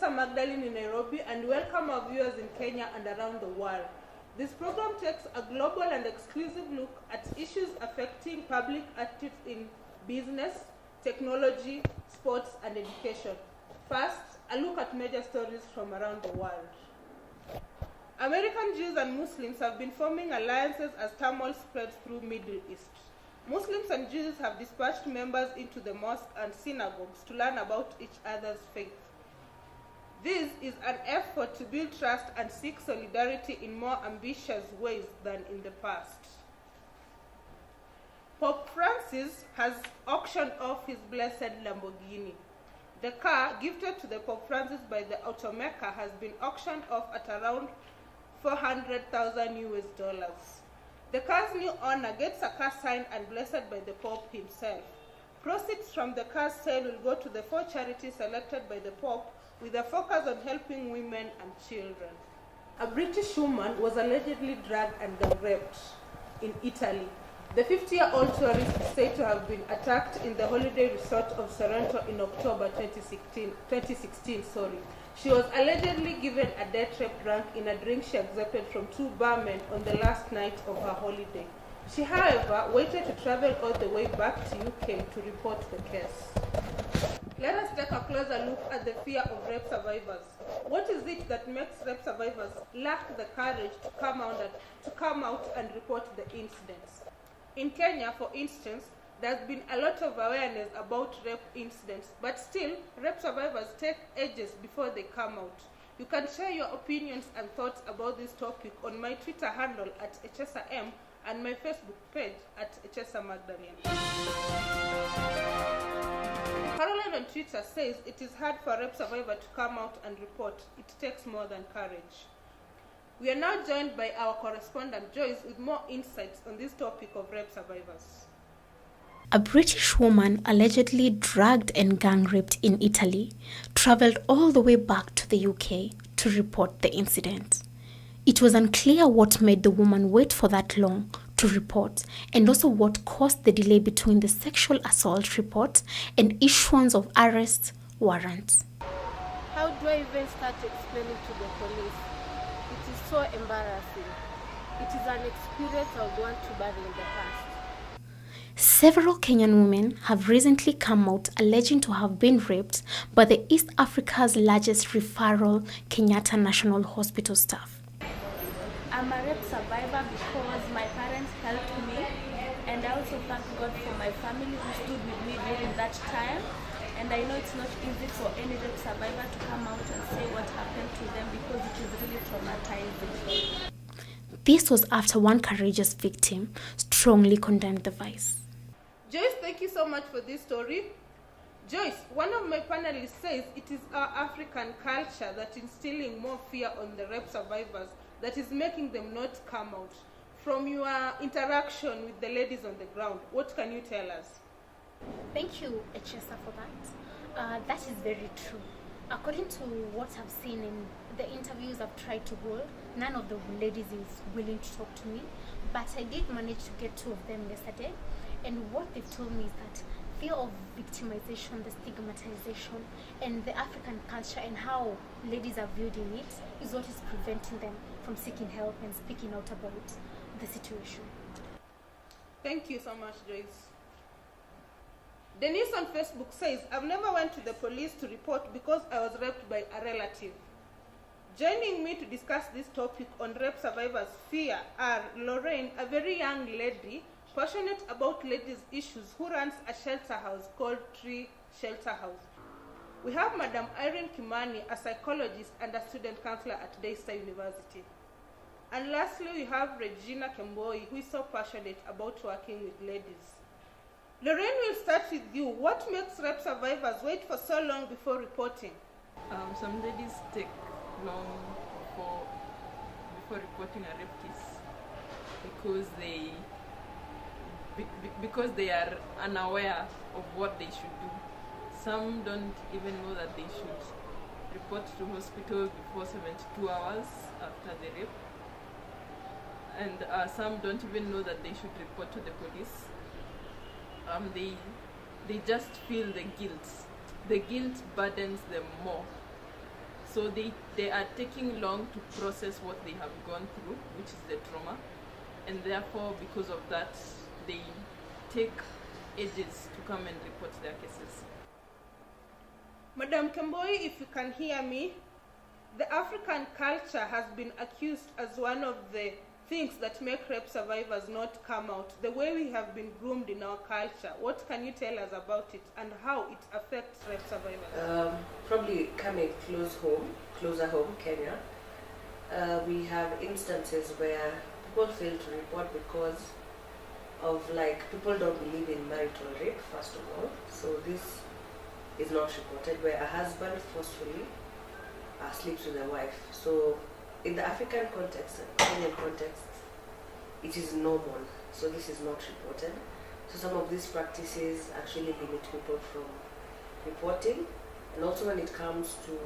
Echesa Magdaline in Nairobi, and welcome our viewers in Kenya and around the world. This program takes a global and exclusive look at issues affecting public attitudes in business, technology, sports, and education. First, a look at major stories from around the world. American Jews and Muslims have been forming alliances as turmoil spreads through Middle East. Muslims and Jews have dispatched members into the mosque and synagogues to learn about each other's faith. This is an effort to build trust and seek solidarity in more ambitious ways than in the past. Pope Francis has auctioned off his blessed Lamborghini. The car, gifted to the Pope Francis by the automaker, has been auctioned off at around $400,000. The car's new owner gets a car signed and blessed by the Pope himself. Proceeds from the car's sale will go to the 4 charities selected by the Pope, with a focus on helping women and children. A British woman was allegedly dragged and raped in Italy. The 50-year-old tourist is said to have been attacked in the holiday resort of Sorrento in October 2016. She was allegedly given a death trap drunk in a drink she accepted from 2 barmen on the last night of her holiday. She, however, waited to travel all the way back to UK to report the case. Let us take a closer look at the fear of rape survivors. What is it that makes rape survivors lack the courage to come out and report the incidents? In Kenya, for instance, there's been a lot of awareness about rape incidents, but still, rape survivors take ages before they come out. You can share your opinions and thoughts about this topic on my Twitter handle at Echesa M and my Facebook page at Echesa Magdaline. Caroline on Twitter says it is hard for a rape survivor to come out and report. It takes more than courage. We are now joined by our correspondent Joyce with more insights on this topic of rape survivors. A British woman allegedly dragged and gang raped in Italy traveled all the way back to the UK to report the incident. It was unclear what made the woman wait for that long to report, and also what caused the delay between the sexual assault report and issuance of arrest warrants. How do I even start explaining to the police? It is so embarrassing. It is an experience I would want to bury in the past. Several Kenyan women have recently come out alleging to have been raped by the East Africa's largest referral, Kenyatta National Hospital staff. I'm a rape survivor because my parents helped me, and I also thank God for my family who stood with me during that time. And I know it's not easy for any rape survivor to come out and say what happened to them because it is really traumatizing. This was after one courageous victim strongly condemned the vice. Joyce, thank you so much for this story. Joyce, one of my panelists says it is our African culture that is instilling more fear on the rape survivors that is making them not come out. From your interaction with the ladies on the ground, what can you tell us? Thank you, Echesa, for that. That is very true. According to what I've seen in the interviews I've tried to hold, none of the ladies is willing to talk to me, but I did manage to get 2 of them yesterday, and what they've told me is that fear of victimization, the stigmatization, and the African culture and how ladies are viewed in it is what is preventing them from seeking help and speaking out about the situation. Thank you so much, Joyce. Denise on Facebook says, I've never went to the police to report because I was raped by a relative. Joining me to discuss this topic on rape survivors' fear are Lorraine, a very young lady passionate about ladies' issues who runs a shelter house called Tree Shelter House. We have Madam Irene Kimani, a psychologist and a student counselor at Daystar University. And lastly, we have Regina Kemboi, who is so passionate about working with ladies. Lorraine, will start with you. What makes rape survivors wait for so long before reporting? Some ladies take long before reporting a rape case because they are unaware of what they should do. Some don't even know that they should report to hospital before 72 hours after the rape. And some don't even know that they should report to the police. They just feel the guilt. The guilt burdens them more. So they are taking long to process what they have gone through, which is the trauma, and therefore because of that they take ages to come and report their cases. Madam Kemboi, if you can hear me, the African culture has been accused as one of the things that make rape survivors not come out, the way we have been groomed in our culture. What can you tell us about it and how it affects rape survivors? Probably coming closer home, Kenya, we have instances where people fail to report because of, like, people don't believe in marital rape, first of all. So this is not reported, where a husband forcefully sleeps with a wife. So in the African context and Kenyan context, it is normal. So this is not reported. So some of these practices actually limit people from reporting. And also when it comes to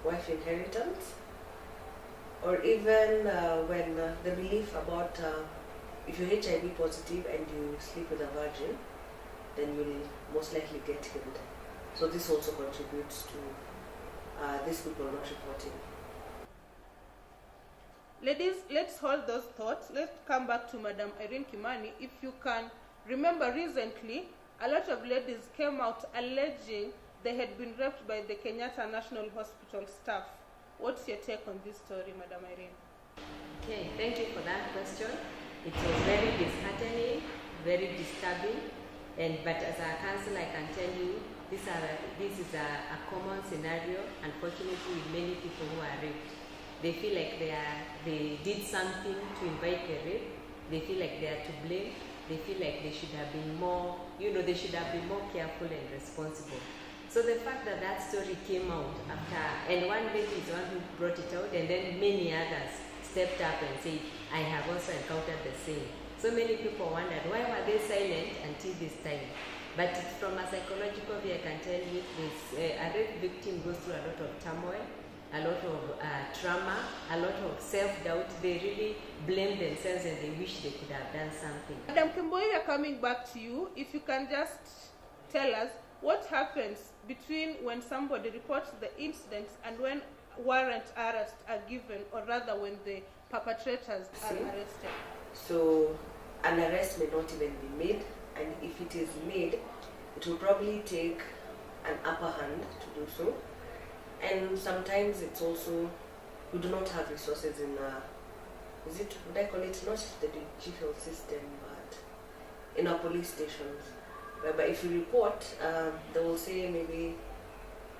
wife inheritance, or even when the belief about if you're HIV positive and you sleep with a virgin, then you'll most likely get killed. So this also contributes to these people not reporting. Ladies, let's hold those thoughts. Let's come back to Madam Irene Kimani. If you can remember, recently, a lot of ladies came out alleging they had been raped by the Kenyatta National Hospital staff. What's your take on this story, Madam Irene? Okay, thank you for that question. It was very disheartening, very disturbing, but as a counselor, I can tell you this is a common scenario, unfortunately, with many people who are raped. They feel like they did something to invite the rape. They feel like they are to blame. They feel like they should have been more, they should have been more careful and responsible. So the fact that that story came out after, and one lady is the one who brought it out, and then many others stepped up and said, I have also encountered the same. So many people wondered, why were they silent until this time? But from a psychological view, I can tell you this, a rape victim goes through a lot of turmoil, a lot of trauma, a lot of self-doubt. They really blame themselves and they wish they could have done something. Madam Kemboi, we are coming back to you. If you can just tell us what happens between when somebody reports the incident and when warrant arrests are given, or rather when the perpetrators are arrested. So an arrest may not even be made, and if it is made, it will probably take an upper hand to do so. And sometimes it's also, we do not have resources in, would I call it, not the digital system, but in our police stations. But if you report, they will say maybe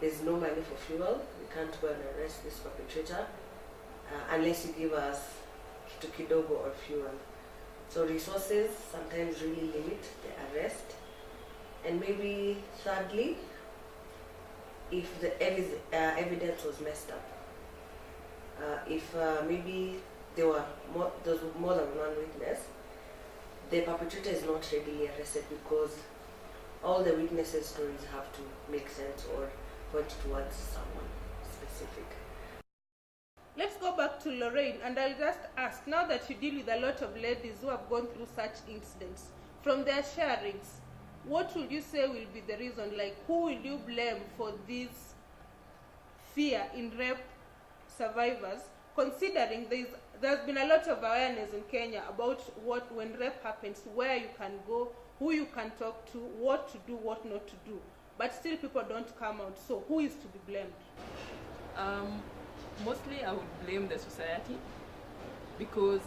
there's no money for fuel, we can't go and arrest this perpetrator unless you give us kidogo or fuel. So resources sometimes really limit the arrest. And maybe thirdly, if the evidence was messed up, if maybe there was more than one witness, the perpetrator is not readily arrested because all the witnesses' stories have to make sense or point towards someone specific. Let's go back to Lorraine, and I'll just ask, now that you deal with a lot of ladies who have gone through such incidents, from their sharings, what would you say will be the reason? Like, who will you blame for this fear in rape survivors, considering there's been a lot of awareness in Kenya about when rape happens, where you can go, who you can talk to, what to do, what not to do, but still people don't come out. So who is to be blamed? Mostly I would blame the society, because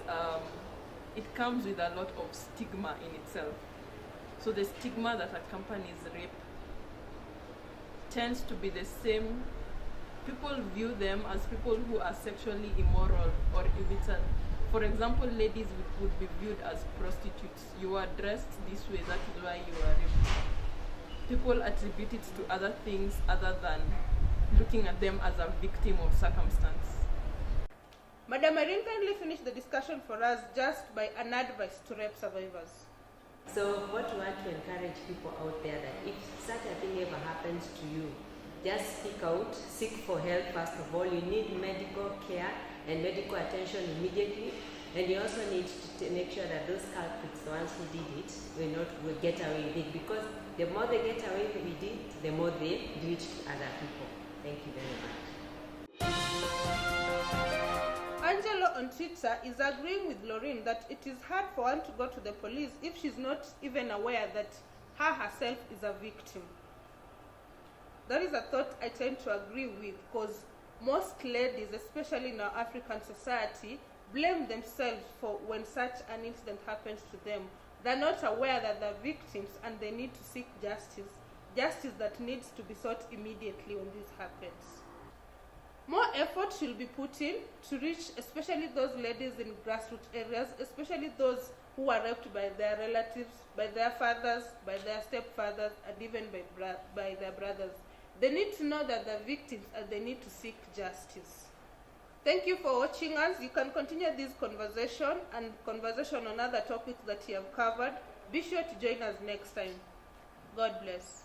it comes with a lot of stigma in itself. So the stigma that accompanies rape tends to be the same. People view them as people who are sexually immoral or illicit. For example, ladies would be viewed as prostitutes. You are dressed this way, that is why you are raped. People attribute it to other things other than looking at them as a victim of circumstance. Madam Irene, kindly finish the discussion for us just by an advice to rape survivors. So what we want to encourage people out there, that if such a thing ever happens to you, just speak out, seek for help. First of all, you need medical care and medical attention immediately, and you also need to make sure that those culprits, the ones who did it, will get away with it, because the more they get away with it, the more they do it to other people. Thank you very much. Angelo on Twitter is agreeing with Lorraine that it is hard for one to go to the police if she's not even aware that her herself is a victim. That is a thought I tend to agree with, because most ladies, especially in our African society, blame themselves for when such an incident happens to them. They're not aware that they're victims and they need to seek justice. Justice that needs to be sought immediately when this happens. More effort should be put in to reach especially those ladies in grassroots areas, especially those who are raped by their relatives, by their fathers, by their stepfathers, and even by their brothers. They need to know that they're victims and they need to seek justice. Thank you for watching us. You can continue this conversation and conversation on other topics that you have covered. Be sure to join us next time. God bless.